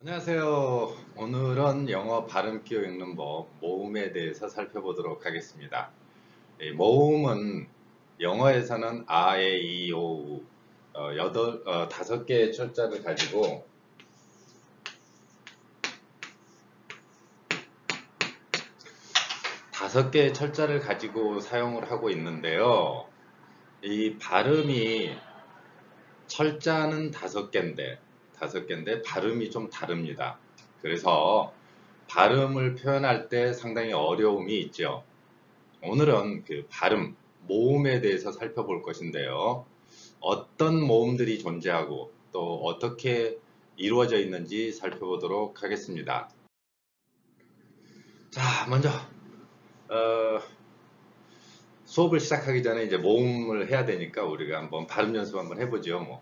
안녕하세요. 오늘은 영어 발음 기호 읽는 법, 모음에 대해서 살펴보도록 하겠습니다. 이 모음은 영어에서는 아, 에, 이, 오, 우, 다섯 개의 철자를 가지고 사용을 하고 있는데요. 이 발음이 철자는 다섯 개인데 발음이 좀 다릅니다. 그래서 발음을 표현할 때 상당히 어려움이 있죠. 오늘은 그 발음, 모음에 대해서 살펴볼 것인데요. 어떤 모음들이 존재하고 또 어떻게 이루어져 있는지 살펴보도록 하겠습니다. 자, 먼저 수업을 시작하기 전에 이제 모음을 해야 되니까 우리가 한번 발음 연습 한번 해보죠.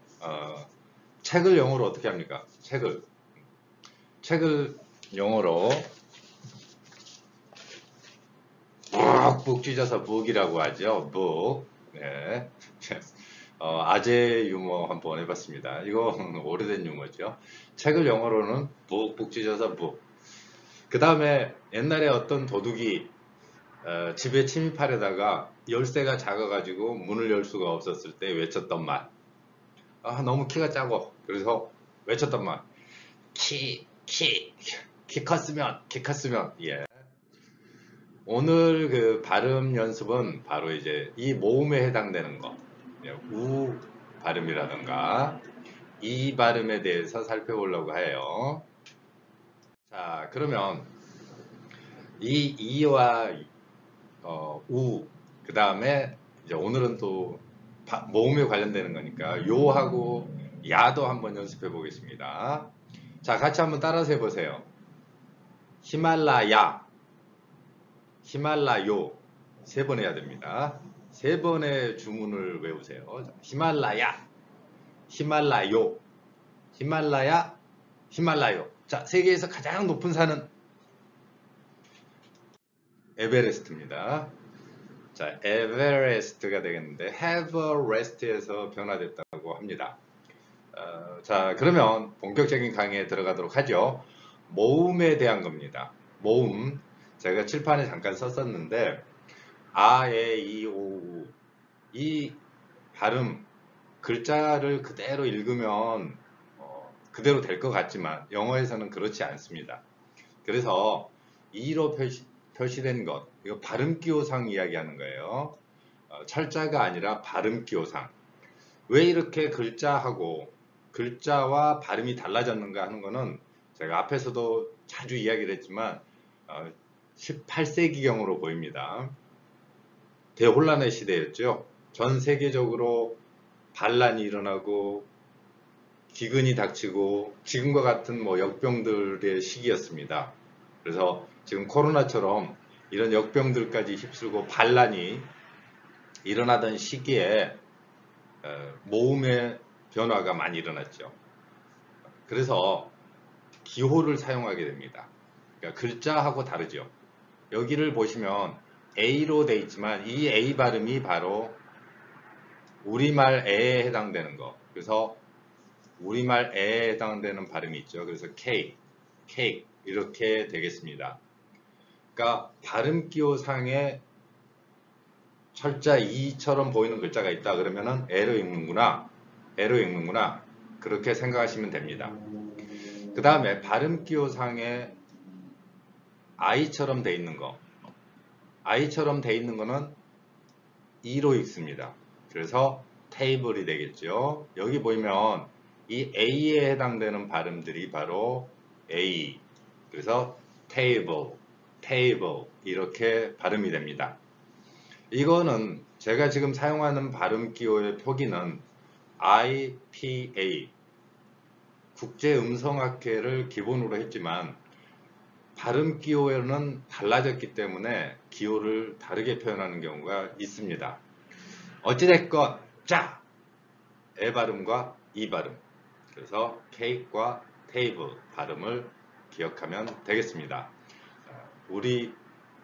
책을 영어로 어떻게 합니까? 책을 영어로 북 찢어서 북이라고 하죠. 북. 네. 아재 유머 한번 해봤습니다. 이거 오래된 유머죠. 책을 영어로는 북 찢어서 북. 그 다음에 옛날에 어떤 도둑이 집에 침입하려다가 열쇠가 작아가지고 문을 열 수가 없었을 때 외쳤던 말. 너무 키가 작어. 그래서 외쳤던 말. 키 컸으면. 예. 오늘 그 발음 연습은 바로 이제 이 모음에 해당되는 거, 우 발음이라든가 이 발음에 대해서 살펴보려고 해요. 자, 그러면 이 이와 우, 그 다음에 이제 오늘은 또 모음에 관련되는 거니까 요하고 야도 한번 연습해 보겠습니다. 자, 같이 한번 따라서 해보세요. 히말라야, 히말라요. 세 번 해야 됩니다. 세 번의 주문을 외우세요. 히말라야, 히말라요, 히말라야, 히말라요. 자, 세계에서 가장 높은 산은 에베레스트입니다. 자, 에베레스트가 되겠는데 헤버레스트에서 변화됐다고 합니다. 자, 그러면 본격적인 강의에 들어가도록 하죠. 모음에 대한 겁니다. 모음. 제가 칠판에 잠깐 썼었는데 아, 에, 이, 오, 우. 이 발음, 글자를 그대로 읽으면 그대로 될 것 같지만 영어에서는 그렇지 않습니다. 그래서 이로 표시된 것, 이거 발음기호상 이야기하는 거예요. 철자가 아니라 발음기호상. 왜 이렇게 글자와 발음이 달라졌는가 하는 거는 제가 앞에서도 자주 이야기를 했지만 18세기경으로 보입니다. 대혼란의 시대였죠. 전 세계적으로 반란이 일어나고 기근이 닥치고 지금과 같은 역병들의 시기였습니다. 그래서 지금 코로나처럼 이런 역병들까지 휩쓸고 반란이 일어나던 시기에 모음의 변화가 많이 일어났죠. 그래서 기호를 사용하게 됩니다. 그러니까 글자하고 다르죠. 여기를 보시면 A로 돼 있지만 이 A 발음이 바로 우리말 에에 해당되는 거. 그래서 우리말 에에 해당되는 발음이 있죠. 그래서 케이크 이렇게 되겠습니다. 그러니까 발음기호상에 철자 E처럼 보이는 글자가 있다 그러면은 에로 읽는구나 그렇게 생각하시면 됩니다. 그 다음에 발음기호상에 I처럼 돼 있는 거는 E로 읽습니다. 그래서 테이블이 되겠죠. 여기 보이면 이 A에 해당되는 발음들이 바로 A. 그래서 테이블 이렇게 발음이 됩니다. 이거는 제가 지금 사용하는 발음 기호의 표기는 IPA 국제음성학회를 기본으로 했지만 발음 기호는 달라졌기 때문에 기호를 다르게 표현하는 경우가 있습니다. 어찌됐건 자! 에 발음과 이 발음, 그래서 케이크와 테이블 발음을 기억하면 되겠습니다. 우리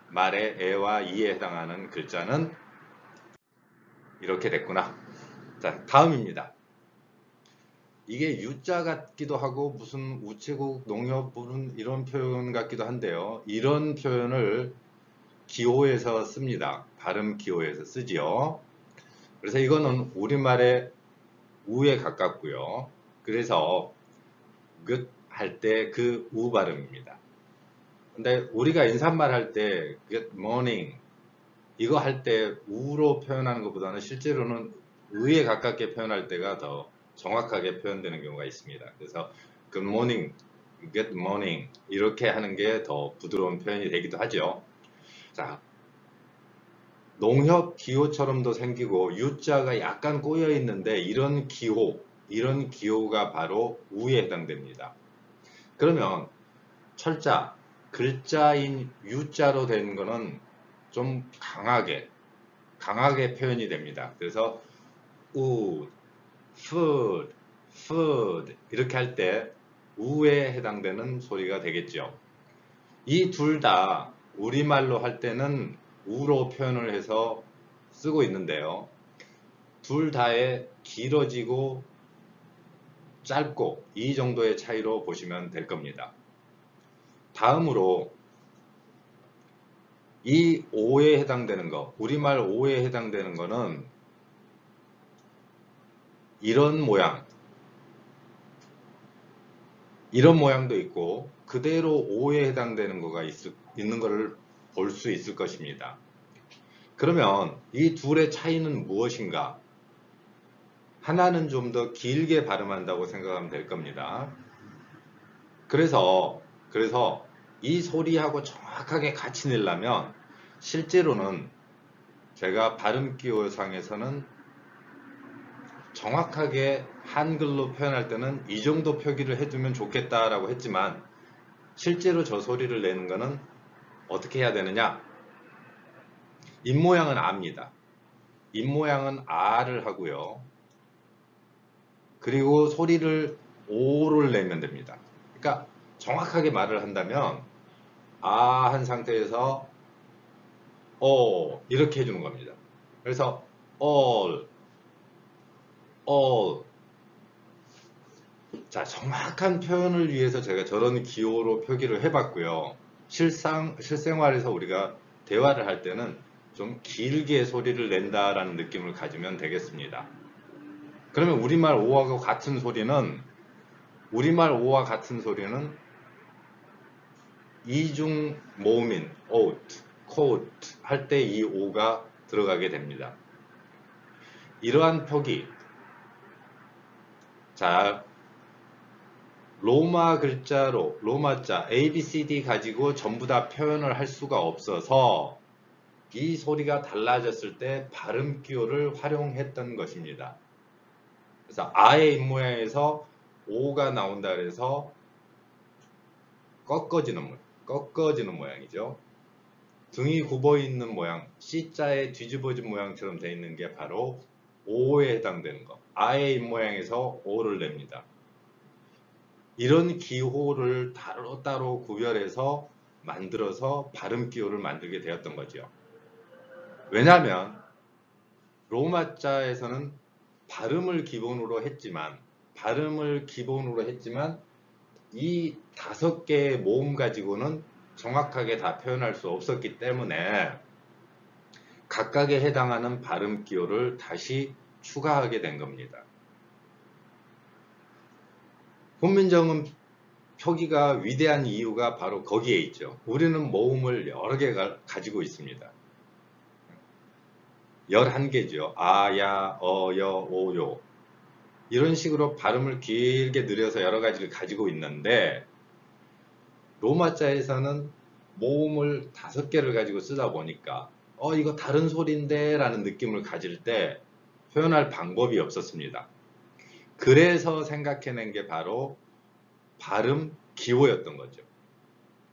말의 에와 이에 해당하는 글자는 이렇게 됐구나. 자, 다음입니다. 이게 U자 같기도 하고 무슨 우체국 농협 부른 이런 표현 같기도 한데요. 이런 표현을 기호에서 씁니다. 발음 기호에서 쓰지요. 그래서 이거는 우리말의 우에 가깝고요. 그래서 good 할 때 그 우 발음입니다. 근데 우리가 인사말 할 때 good morning 이거 할 때 우로 표현하는 것보다는 실제로는 의에 가깝게 표현할 때가 더 정확하게 표현되는 경우가 있습니다. 그래서 good morning, good morning 이렇게 하는 게 더 부드러운 표현이 되기도 하죠. 자, 농협 기호처럼도 생기고 U자가 약간 꼬여 있는데 이런 기호가 바로 우에 해당됩니다. 그러면 철자, 글자인 U자로 된 거는 좀 강하게 표현이 됩니다. 그래서 wood, food, food 이렇게 할 때 우에 해당되는 소리가 되겠죠. 이 둘 다 우리말로 할 때는 우로 표현을 해서 쓰고 있는데요. 둘 다의 길어지고 짧고 이 정도의 차이로 보시면 될 겁니다. 다음으로 이 오에 해당되는 거, 우리말 오에 해당되는 거는 이런 모양도 있고 그대로 오에 해당되는 거가 있는 것을 볼 수 있을 것입니다. 그러면 이 둘의 차이는 무엇인가? 하나는 좀 더 길게 발음한다고 생각하면 될 겁니다. 그래서 이 소리하고 정확하게 같이 내려면 실제로는 제가 발음 기호상에서는 정확하게 한글로 표현할 때는 이 정도 표기를 해두면 좋겠다라고 했지만 실제로 저 소리를 내는 거는 어떻게 해야 되느냐? 입모양은 아입니다. 입모양은 아를 하고요. 그리고 소리를 오를 내면 됩니다. 그러니까 정확하게 말을 한다면 아 한 상태에서 이렇게 해주는 겁니다. 그래서 all 자, 정확한 표현을 위해서 제가 저런 기호로 표기를 해봤고요. 실생활에서 우리가 대화를 할 때는 좀 길게 소리를 낸다라는 느낌을 가지면 되겠습니다. 그러면 우리말 오와 같은 소리는 이중 모음인 out, coat 할 때 이 오가 들어가게 됩니다. 이러한 표기, 자, 로마자 A, B, C, D 가지고 전부 다 표현을 할 수가 없어서 이 소리가 달라졌을 때 발음 기호를 활용했던 것입니다. 그래서 아의 입모양에서 오가 나온다 그래서 꺾어지는 모양이죠. 등이 굽어 있는 모양, C자에 뒤집어진 모양처럼 되어 있는 게 바로 오에 해당되는 거. 아의 입모양에서 오를 냅니다. 이런 기호를 따로 구별해서 만들어서 발음 기호를 만들게 되었던 거죠. 왜냐하면 로마자에서는 발음을 기본으로 했지만 이 5개의 모음 가지고는 정확하게 다 표현할 수 없었기 때문에 각각에 해당하는 발음 기호를 다시 추가하게 된 겁니다. 훈민정음 표기가 위대한 이유가 바로 거기에 있죠. 우리는 모음을 여러 개가 가지고 있습니다. 11개죠. 아, 야, 여, 오, 요. 이런 식으로 발음을 길게 늘려서 여러 가지를 가지고 있는데 로마자에서는 모음을 5개를 가지고 쓰다 보니까 이거 다른 소리인데 라는 느낌을 가질 때 표현할 방법이 없었습니다. 그래서 생각해낸 게 바로 발음 기호였던 거죠.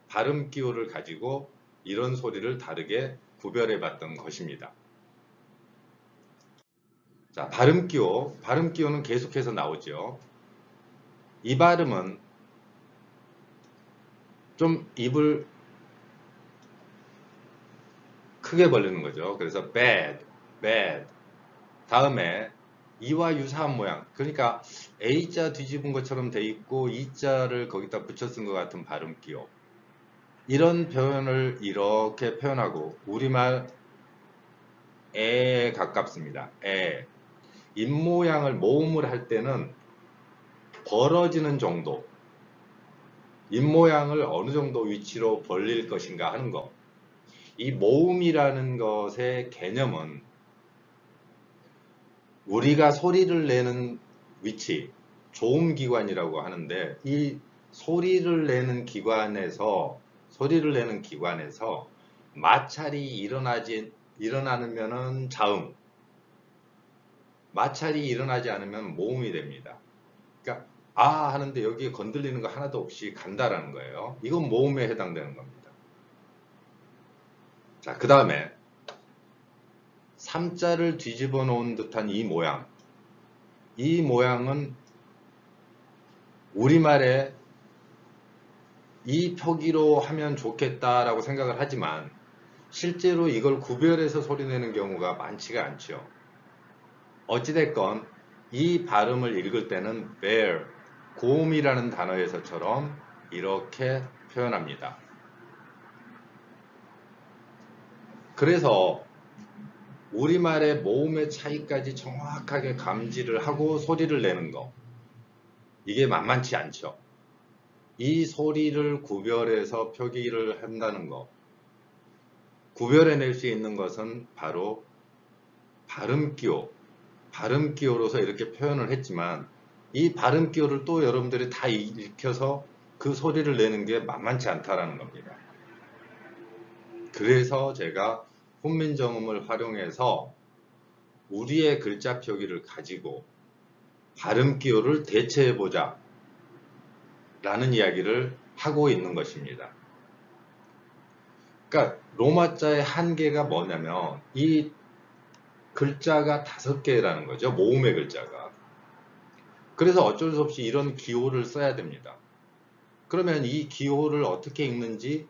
발음 기호를 가지고 이런 소리를 다르게 구별해 봤던 것입니다. 자, 발음 기호는 계속해서 나오죠. 이 발음은 좀 입을 크게 벌리는 거죠. 그래서 bad. 다음에 이와 유사한 모양. 그러니까 A자 뒤집은 것처럼 돼 있고 E자를 거기다 붙여 쓴 것 같은 발음 기호. 이런 표현을 이렇게 표현하고 우리말 에에 가깝습니다. 에. 입모양을 모음을 할 때는 벌어지는 정도, 입모양을 어느 정도 위치로 벌릴 것인가 하는 거. 이 모음이라는 것의 개념은 우리가 소리를 내는 위치, 조음기관이라고 하는데 이 소리를 내는 기관에서 마찰이 일어나면은 자음, 마찰이 일어나지 않으면 모음이 됩니다. 그러니까 아 하는데 여기에 건들리는 거 하나도 없이 간다라는 거예요. 이건 모음에 해당되는 겁니다. 자, 그 다음에 3자를 뒤집어 놓은 듯한 이 모양. 이 모양은 우리말에 이 표기로 하면 좋겠다라고 생각을 하지만 실제로 이걸 구별해서 소리내는 경우가 많지가 않죠. 어찌됐건 이 발음을 읽을 때는 bear, 고음이라는 단어에서처럼 이렇게 표현합니다. 그래서 우리말의 모음의 차이까지 정확하게 감지를 하고 소리를 내는 거, 이게 만만치 않죠. 이 소리를 구별해서 표기를 한다는 거, 구별해낼 수 있는 것은 바로 발음기호로서 이렇게 표현을 했지만 이 발음기호를 또 여러분들이 다 익혀서 그 소리를 내는 게 만만치 않다라는 겁니다. 그래서 제가 훈민정음을 활용해서 우리의 글자 표기를 가지고 발음기호를 대체해보자 라는 이야기를 하고 있는 것입니다. 그러니까 로마자의 한계가 뭐냐면 이 글자가 5개라는 거죠. 모음의 글자가. 그래서 어쩔 수 없이 이런 기호를 써야 됩니다. 그러면 이 기호를 어떻게 읽는지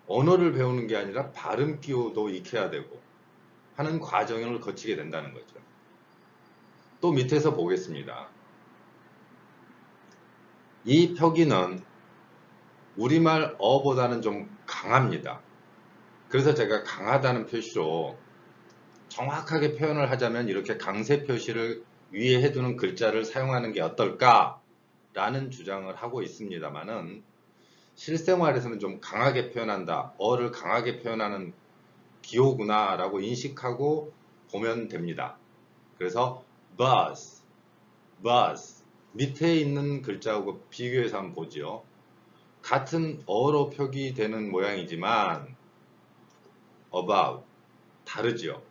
언어를 배우는 게 아니라 발음 기호도 익혀야 되고 하는 과정을 거치게 된다는 거죠. 또 밑에서 보겠습니다. 이 표기는 우리말 어보다는 좀 강합니다. 그래서 제가 강하다는 표시로 정확하게 표현을 하자면 이렇게 강세 표시를 위에 해두는 글자를 사용하는 게 어떨까 라는 주장을 하고 있습니다만은 실생활에서는 좀 강하게 표현한다, 어를 강하게 표현하는 기호구나 라고 인식하고 보면 됩니다. 그래서 bus 밑에 있는 글자하고 비교해서 한번 보죠. 같은 어로 표기되는 모양이지만 about 다르죠.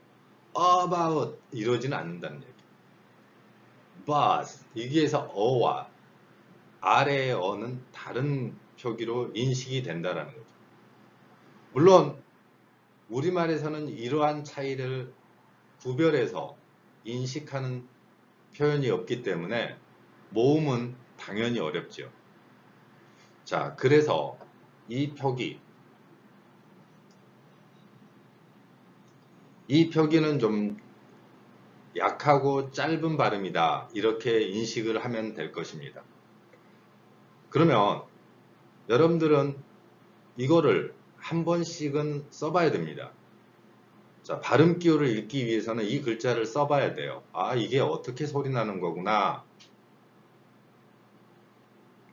about 이러지는 않는다는 얘기. bus 여기에서 어와 아래의 어는 다른 표기로 인식이 된다라는 거죠. 물론 우리말에서는 이러한 차이를 구별해서 인식하는 표현이 없기 때문에 모음은 당연히 어렵죠. 자, 그래서 이 표기는 좀 약하고 짧은 발음이다 이렇게 인식을 하면 될 것입니다. 그러면 여러분들은 이거를 한 번씩은 써봐야 됩니다. 자, 발음 기호를 읽기 위해서는 이 글자를 써봐야 돼요. 아, 이게 어떻게 소리 나는 거구나.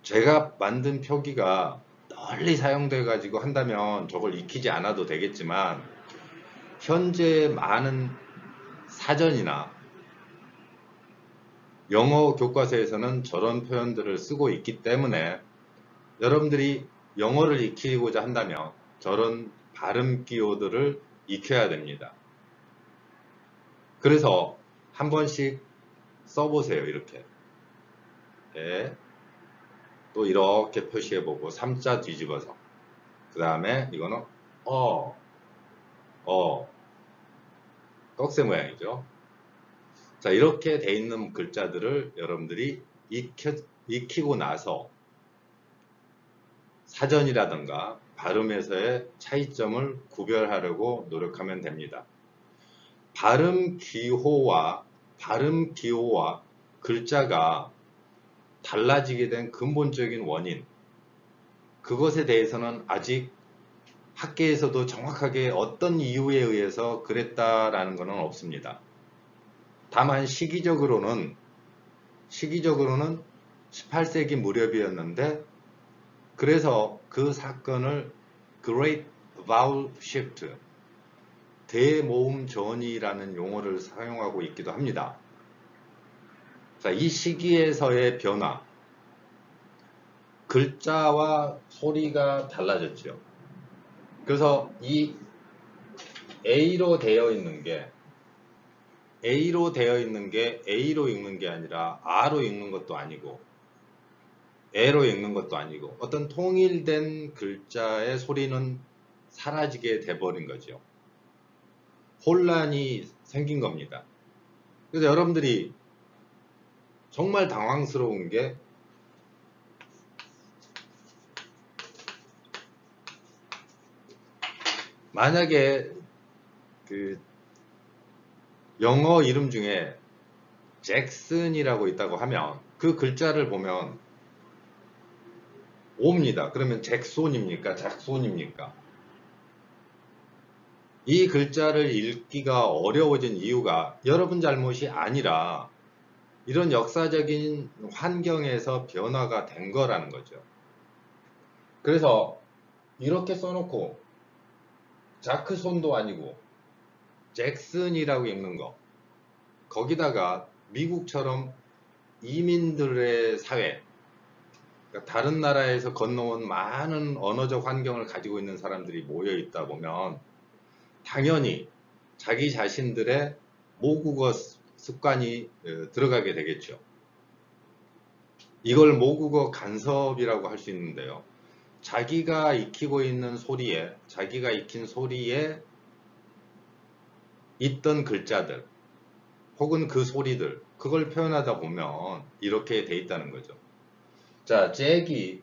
제가 만든 표기가 널리 사용돼 가지고 한다면 저걸 익히지 않아도 되겠지만 현재 많은 사전이나 영어 교과서에서는 저런 표현들을 쓰고 있기 때문에 여러분들이 영어를 익히고자 한다면 저런 발음 기호들을 익혀야 됩니다. 그래서 한 번씩 써보세요. 이렇게. 네. 또 이렇게 표시해보고 3자 뒤집어서 그 다음에 이거는 떡새 모양이죠. 자, 이렇게 돼 있는 글자들을 여러분들이 익히고 나서 사전이라든가 발음에서의 차이점을 구별하려고 노력하면 됩니다. 발음 기호와 발음 기호와 글자가 달라지게 된 근본적인 원인, 그것에 대해서는 아직 학계에서도 정확하게 어떤 이유에 의해서 그랬다라는 것은 없습니다. 다만 시기적으로는 18세기 무렵이었는데, 그래서 그 사건을 Great Vowel Shift, 대모음 전이라는 용어를 사용하고 있기도 합니다. 자, 이 시기에서의 변화, 글자와 소리가 달라졌죠. 그래서 이 A로 되어 있는 게 A로 읽는 게 아니라 R로 읽는 것도 아니고 E로 읽는 것도 아니고 어떤 통일된 글자의 소리는 사라지게 돼버린 거죠. 혼란이 생긴 겁니다. 그래서 여러분들이 정말 당황스러운 게, 만약에 그 영어 이름 중에 잭슨이라고 있다고 하면 그 글자를 보면 옵니다. 그러면 잭손입니까? 작손입니까? 이 글자를 읽기가 어려워진 이유가 여러분 잘못이 아니라 이런 역사적인 환경에서 변화가 된 거라는 거죠. 그래서 이렇게 써놓고 자크손도 아니고 잭슨이라고 읽는 거, 거기다가 미국처럼 이민들의 사회, 그러니까 다른 나라에서 건너온 많은 언어적 환경을 가지고 있는 사람들이 모여 있다 보면 당연히 자기 자신들의 모국어 습관이 들어가게 되겠죠. 이걸 모국어 간섭이라고 할 수 있는데요. 자기가 익히고 있는 소리에, 자기가 익힌 소리에 있던 글자들 혹은 그 소리들, 그걸 표현하다 보면 이렇게 돼 있다는 거죠. 자, 잭이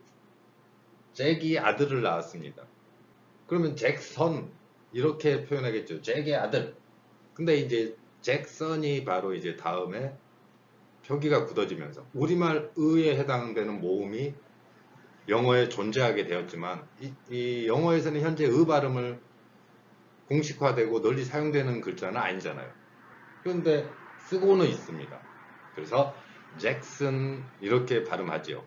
아들을 낳았습니다. 그러면 잭선 이렇게 표현하겠죠. 잭의 아들. 근데 이제 잭선이 바로 이제 다음에 표기가 굳어지면서 우리말 의에 해당되는 모음이 영어에 존재하게 되었지만 이 영어에서는 현재 의 발음을 공식화되고 널리 사용되는 글자는 아니잖아요. 그런데 쓰고는 있습니다. 그래서 잭슨 이렇게 발음하죠.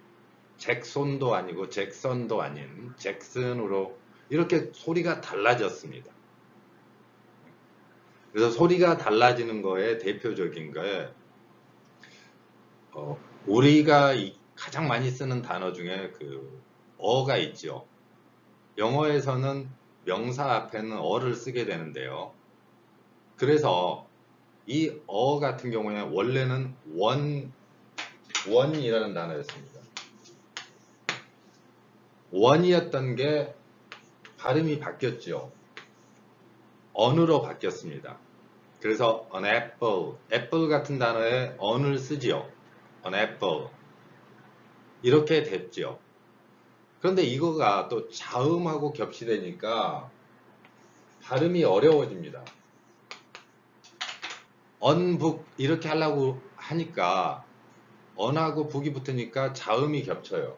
잭손도 아니고 잭선도 아닌 잭슨으로 이렇게 소리가 달라졌습니다. 그래서 소리가 달라지는 거에 대표적인 게 우리가 가장 많이 쓰는 단어 중에 그 어가 있죠. 영어에서는 명사 앞에는 어를 쓰게 되는데요. 그래서 이 어 같은 경우에 원래는 원이라는 단어였습니다. 원이었던 게 발음이 바뀌었죠. 언으로 바뀌었습니다. 그래서 an apple, 애플 같은 단어에 언을 쓰지요. an apple. 이렇게 됐죠. 그런데 이거가 또 자음하고 겹치되니까 발음이 어려워집니다. 언북 이렇게 하려고 하니까 언하고 북이 붙으니까 자음이 겹쳐요.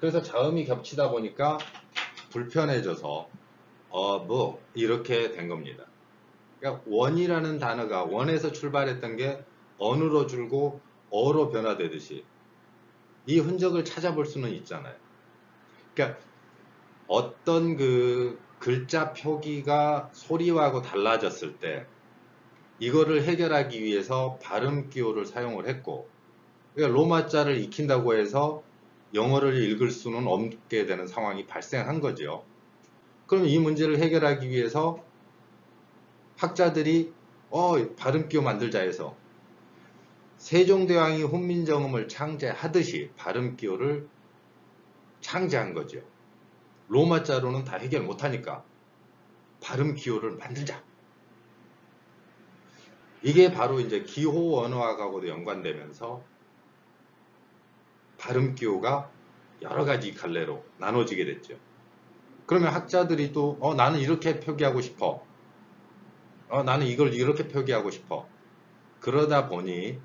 그래서 자음이 겹치다 보니까 불편해져서 뭐 이렇게 된 겁니다. 그러니까 원이라는 단어가 원에서 출발했던 게 언으로 줄고 어로 변화되듯이 이 흔적을 찾아볼 수는 있잖아요. 그러니까 어떤 그 글자 표기가 소리하고 달라졌을 때 이거를 해결하기 위해서 발음 기호를 사용을 했고, 그러니까 로마자를 익힌다고 해서 영어를 읽을 수는 없게 되는 상황이 발생한 거죠. 그럼 이 문제를 해결하기 위해서 학자들이 발음 기호 만들자 해서 세종대왕이 훈민정음을 창제하듯이 발음 기호를 창제한 거죠. 로마자로는 다 해결 못하니까 발음 기호를 만들자. 이게 바로 이제 기호 언어학하고도 연관되면서 발음 기호가 여러 가지 갈래로 나눠지게 됐죠. 그러면 학자들이 또 나는 이렇게 표기하고 싶어. 나는 이걸 이렇게 표기하고 싶어. 그러다 보니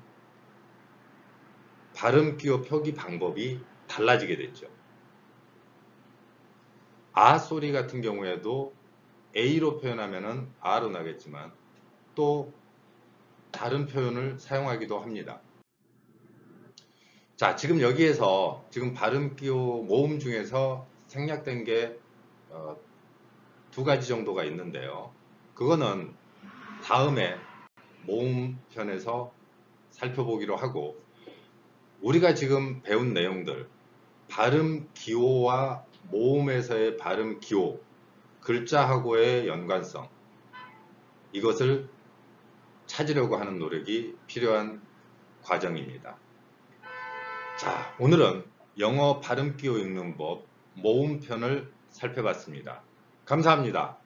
발음 기호 표기 방법이 달라지게 됐죠. 아 소리 같은 경우에도 A로 표현하면은 R로 나겠지만 또 다른 표현을 사용하기도 합니다. 자, 지금 여기에서 지금 발음 기호 모음 중에서 생략된 게 두 가지 정도가 있는데요. 그거는 다음에 모음 편에서 살펴보기로 하고, 우리가 지금 배운 내용들, 발음 기호와 모음에서의 발음 기호, 글자하고의 연관성, 이것을 찾으려고 하는 노력이 필요한 과정입니다. 자, 오늘은 영어 발음 기호 읽는 법 모음 편을 살펴봤습니다. 감사합니다.